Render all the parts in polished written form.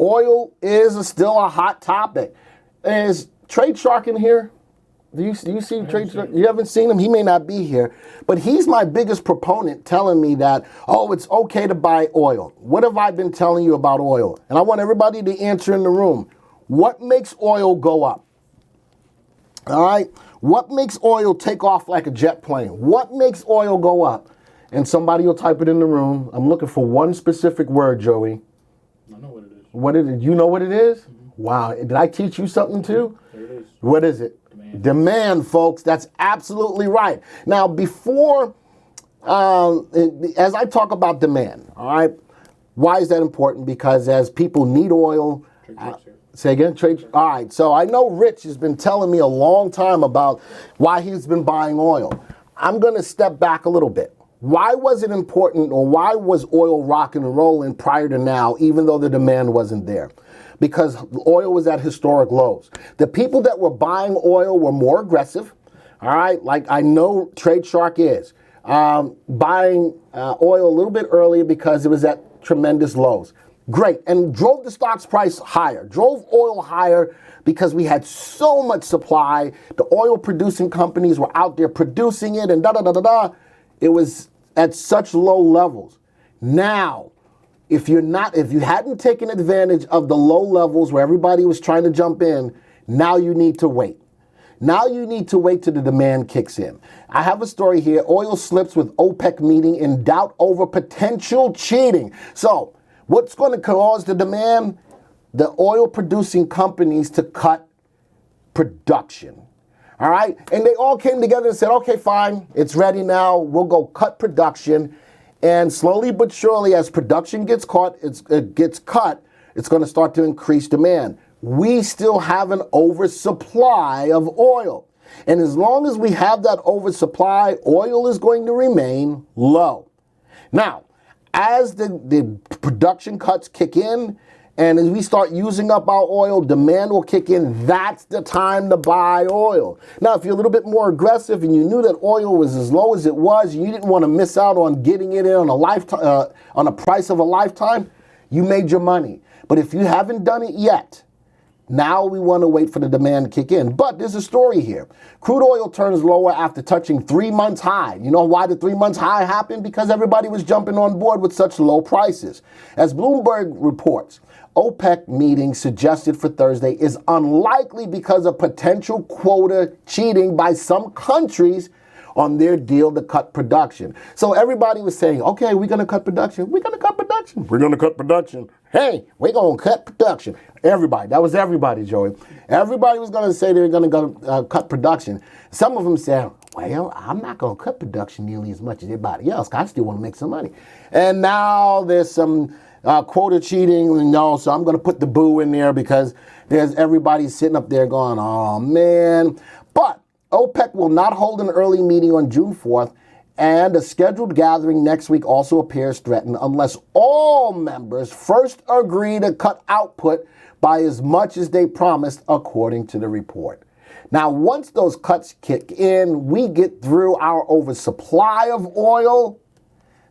oil is still a hot topic. Is Trade Shark in here? Do you see Trade Shark? You haven't seen him? He may not be here. But he's my biggest proponent telling me that, oh, it's okay to buy oil. What have I been telling you about oil? And I want everybody to answer in the room. What makes oil go up? All right? What makes oil take off like a jet plane? What makes oil go up? And somebody will type it in the room. I'm looking for one specific word, Joey. I know what it is. What is it? You know what it is? Mm-hmm. Wow. Did I teach you something too? There it is. What is it? Demand, folks. That's absolutely right. Now, before, as I talk about demand, all right, why is that important? Because as people need oil, say again, trade. All right, so I know Rich has been telling me a long time about why he's been buying oil. I'm going to step back a little bit. Why was it important, or why was oil rocking and rolling prior to now, even though the demand wasn't there? Because oil was at historic lows. The people that were buying oil were more aggressive, all right? Like I know Trade Shark is. Buying oil a little bit earlier because it was at tremendous lows. Great, and drove the stock's price higher, drove oil higher because we had so much supply. The oil producing companies were out there producing it and da-da-da-da-da. It was at such low levels. Now, if you hadn't taken advantage of the low levels where everybody was trying to jump in, now you need to wait. Now you need to wait till the demand kicks in. I have a story here. Oil slips with OPEC meeting in doubt over potential cheating. So what's going to cause the demand? The oil producing companies to cut production. All right? And they all came together and said, okay, fine, it's ready now. We'll go cut production. And slowly but surely, as production gets cut, it's going to start to increase demand. We still have an oversupply of oil. And as long as we have that oversupply, oil is going to remain low. Now, as the production cuts kick in, and as we start using up our oil, demand will kick in. That's the time to buy oil. Now, if you're a little bit more aggressive and you knew that oil was as low as it was, and you didn't want to miss out on getting it in on a lifetime, on a price of a lifetime, you made your money. But if you haven't done it yet, now we want to wait for the demand to kick in. But there's a story here. Crude oil turns lower after touching 3 months high. You know why the 3 months high happened? Because everybody was jumping on board with such low prices. As Bloomberg reports, OPEC meeting suggested for Thursday is unlikely because of potential quota cheating by some countries on their deal to cut production. So everybody was saying, okay, we're going to cut production. We're going to cut production. We're going to cut production. Hey, we're going to cut production. Everybody. That was everybody, Joey. Everybody was going to say they're going to go cut production. Some of them said, well, I'm not going to cut production nearly as much as everybody else. I still want to make some money. And now there's some quota cheating, so I'm going to put the boo in there because there's everybody sitting up there going, oh, man. But OPEC will not hold an early meeting on June 4th, and a scheduled gathering next week also appears threatened unless all members first agree to cut output by as much as they promised, according to the report. Now, once those cuts kick in, we get through our oversupply of oil,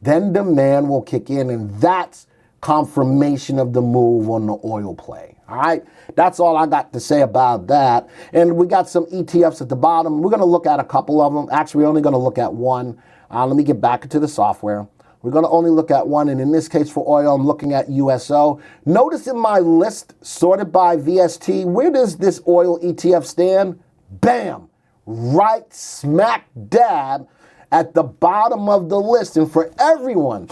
then demand will kick in, and that's confirmation of the move on the oil play. All right, that's all I got to say about that. And we got some ETFs at the bottom. We're going to look at a couple of them. Actually, we're only going to look at one. Let me get back into the software. We're going to only look at one, and in this case for oil, I'm looking at USO. Notice in my list, sorted by VST, where does this oil ETF stand? Bam! Right smack dab at the bottom of the list. And for everyone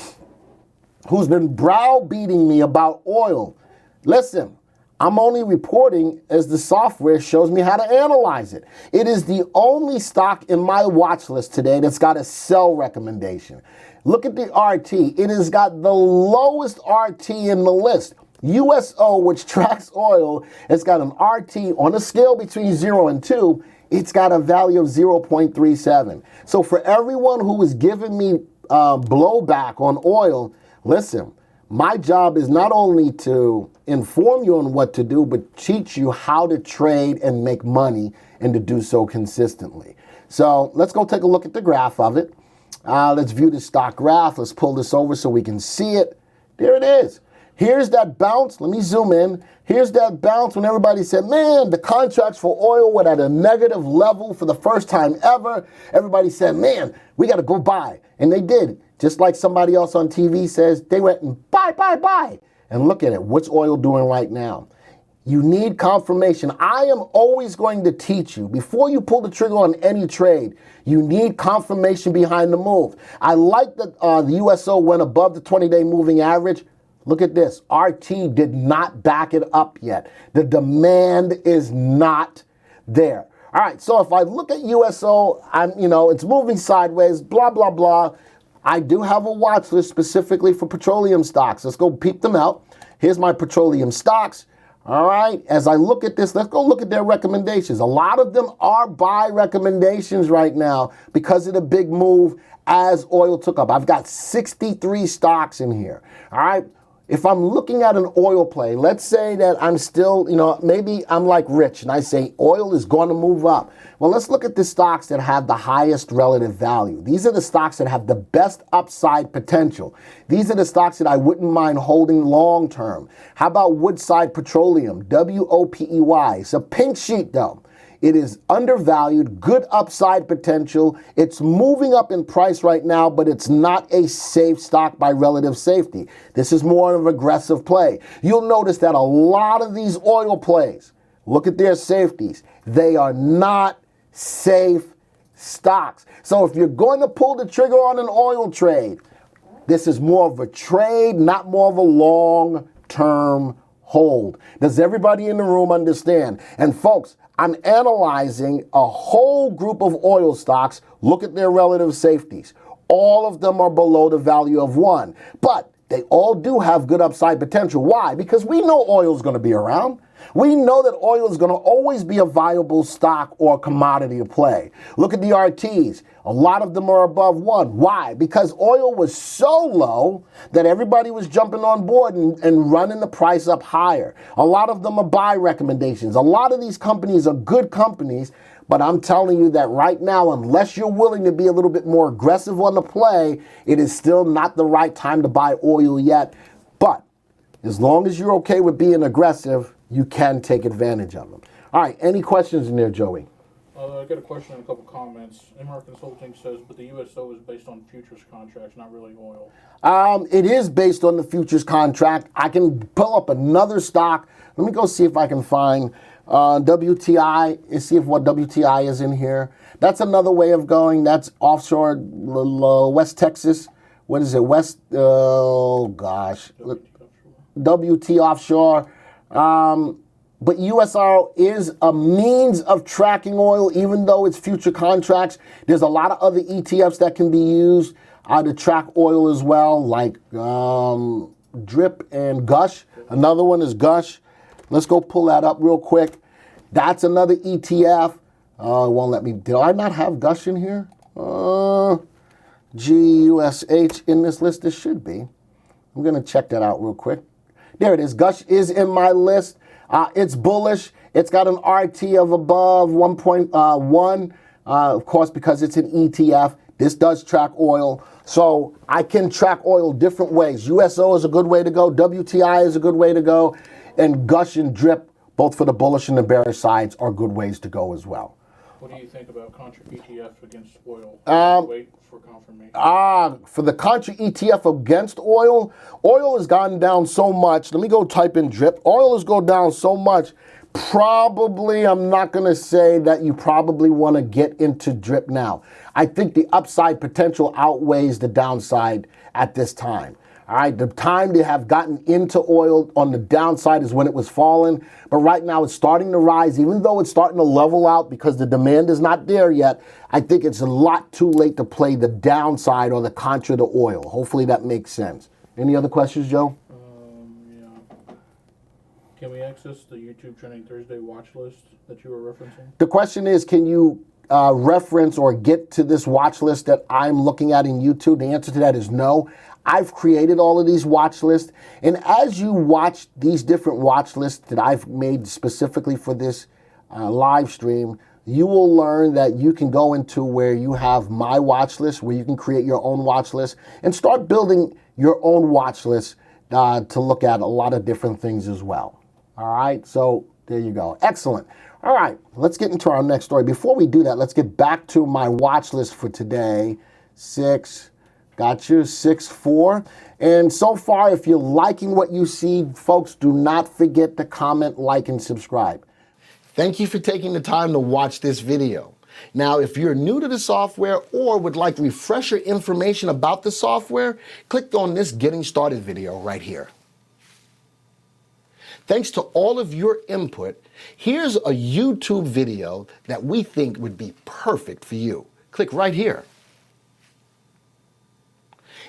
who's been browbeating me about oil, listen, I'm only reporting as the software shows me how to analyze it. It is the only stock in my watch list today that's got a sell recommendation. Look at the RT. It has got the lowest RT in the list. USO, which tracks oil, it's got an RT on a scale between 0 and 2. It's got a value of 0.37. So for everyone who is giving me blowback on oil, listen, my job is not only to inform you on what to do, but teach you how to trade and make money and to do so consistently. So let's go take a look at the graph of it. Let's view the stock graph. Let's pull this over so we can see it. There it is. Here's that bounce. Let me zoom in. Here's that bounce when everybody said, man, the contracts for oil were at a negative level for the first time ever. Everybody said, man, we got to go buy. And they did. Just like somebody else on TV says, they went and buy, buy, buy. And look at it. What's oil doing right now? You need confirmation. I am always going to teach you, before you pull the trigger on any trade, you need confirmation behind the move. I like that the USO went above the 20-day moving average. Look at this. RT did not back it up yet. The demand is not there. All right, so if I look at USO, it's moving sideways, blah, blah, blah. I do have a watch list specifically for petroleum stocks. Let's go peep them out. Here's my petroleum stocks. All right, as I look at this, let's go look at their recommendations. A lot of them are buy recommendations right now because of the big move as oil took up. I've got 63 stocks in here. All right, if I'm looking at an oil play, let's say that I'm still, maybe I'm like Rich and I say oil is going to move up. Well, let's look at the stocks that have the highest relative value. These are the stocks that have the best upside potential. These are the stocks that I wouldn't mind holding long term. How about Woodside Petroleum, WOPEY? It's a pink sheet though. It is undervalued, good upside potential. It's moving up in price right now, but it's not a safe stock by relative safety. This is more of an aggressive play. You'll notice that a lot of these oil plays, look at their safeties. They are not safe stocks. So if you're going to pull the trigger on an oil trade, this is more of a trade, not more of a long-term hold. Does everybody in the room understand? And folks, I'm analyzing a whole group of oil stocks. Look at their relative safeties. All of them are below the value of 1, but they all do have good upside potential. Why? Because we know oil is going to be around. We know that oil is going to always be a viable stock or commodity to play. Look at the RTs. A lot of them are above 1. Why? Because oil was so low that everybody was jumping on board and running the price up higher. A lot of them are buy recommendations. A lot of these companies are good companies, but I'm telling you that right now, unless you're willing to be a little bit more aggressive on the play, it is still not the right time to buy oil yet. But as long as you're okay with being aggressive, you can take advantage of them. All right, any questions in there, Joey? I got a question and a couple comments. MR Consulting says, but the USO is based on futures contracts, not really oil. It is based on the futures contract. I can pull up another stock. Let me go see if I can find WTI and see if what WTI is in here. That's another way of going. That's offshore, West Texas. What is it? W&T Offshore. But USO is a means of tracking oil, even though it's future contracts. There's a lot of other ETFs that can be used to track oil as well, like Drip and Gush. Another one is Gush. Let's go pull that up real quick. That's another ETF. It won't let me. Did I not have Gush in here? GUSH in this list. This should be. I'm going to check that out real quick. There it is. Gush is in my list. It's bullish. It's got an RT of above 1.1. Of course, because it's an ETF. This does track oil. So I can track oil different ways. USO is a good way to go. WTI is a good way to go. And Gush and Drip, both for the bullish and the bearish sides, are good ways to go as well. What do you think about contra ETF against oil? Wait for confirmation. For the contra ETF against oil, oil has gone down so much. Let me go type in Drip. Oil has gone down so much. Probably, I'm not going to say that you probably want to get into Drip now. I think the upside potential outweighs the downside at this time. All right, the time they have gotten into oil on the downside is when it was falling. But right now it's starting to rise, even though it's starting to level out because the demand is not there yet. I think it's a lot too late to play the downside or the contra to oil. Hopefully that makes sense. Any other questions, Joe? Yeah. Can we access the YouTube Trending Thursday watch list that you were referencing? The question is, can you reference or get to this watch list that I'm looking at in YouTube? The answer to that is no. I've created all of these watch lists, and as you watch these different watch lists that I've made specifically for this live stream, you will learn that you can go into where you have my watch list, where you can create your own watch list and start building your own watch list to look at a lot of different things as well. All right, so there you go. Excellent. All right, let's get into our next story. Before we do that, let's get back to my watch list for today. 6, got you, 6-4. And so far, if you're liking what you see, folks, do not forget to comment, like, and subscribe. Thank you for taking the time to watch this video. Now, if you're new to the software or would like refresher information about the software, click on this Getting Started video right here. Thanks to all of your input, here's a YouTube video that we think would be perfect for you. Click right here.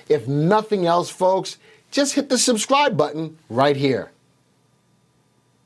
If nothing else, folks, just hit the subscribe button right here.